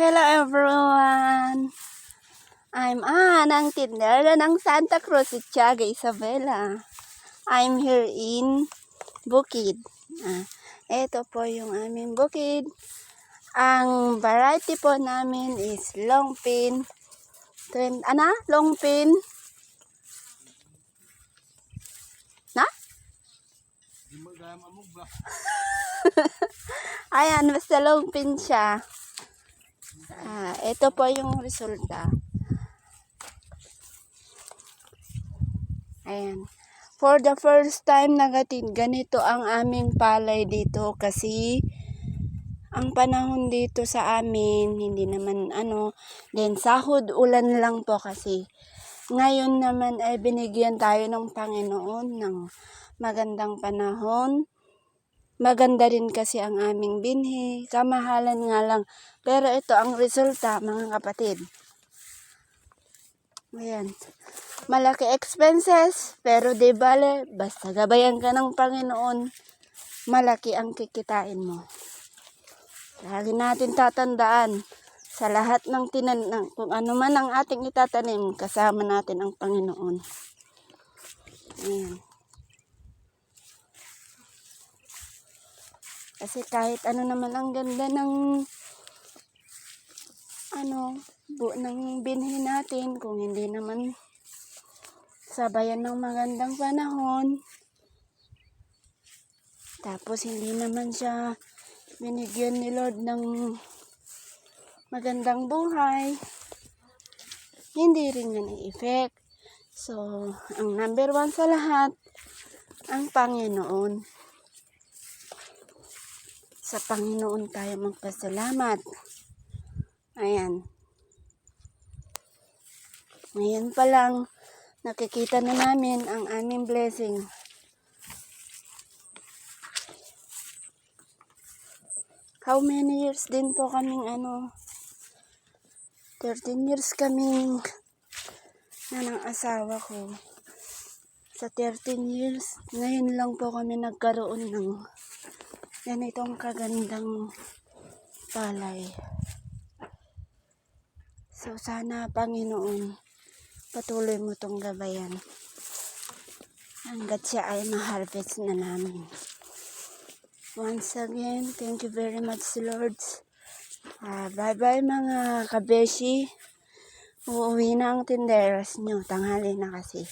Hello everyone! I'm Ann, ang tindera ng Santa Cruz, Tiaga Isabela. I'm here in Bukid. Ito po yung aming bukid. Ang variety po namin is longpin. Longpin? Na? Ayan, basta longpin siya. Ito po yung resulta. Ayan. For the first time ganito ang aming palay dito kasi ang panahon dito sa amin hindi naman then sahod ulan lang po kasi. Ngayon naman ay binigyan tayo ng Panginoon ng magandang panahon. Maganda rin kasi ang aming binhi, kamahalan nga lang. Pero ito ang resulta, mga kapatid. Ayan. Malaki expenses, pero di bale, basta gabayan ka ng Panginoon, malaki ang kikitain mo. Lagi natin tatandaan, sa lahat ng kung ano man ang ating itatanim, kasama natin ang Panginoon. Ayan. Kasi kahit ano naman ang ganda ng ng binhi natin, kung hindi naman sabayan ng magandang panahon, tapos hindi naman siya binigyan ni Lord ng magandang buhay, hindi rin yan i-effect. So, ang number one sa lahat, ang Panginoon. Sa Panginoon tayo magpasalamat. Ayan. Ngayon pa lang, nakikita na namin ang aming blessing. How many years din po kaming 13 years kaming ng asawa ko. Sa 13 years, ngayon lang po kami nagkaroon ng ganitong kagandang palay. So sana Panginoon, patuloy mo tong gabayan hanggat siya ay ma-harvest na namin. Once again, thank you very much Lord. Bye-bye mga kabeshi. Uuwi na ang tinderos nyo. Tanghali na kasi.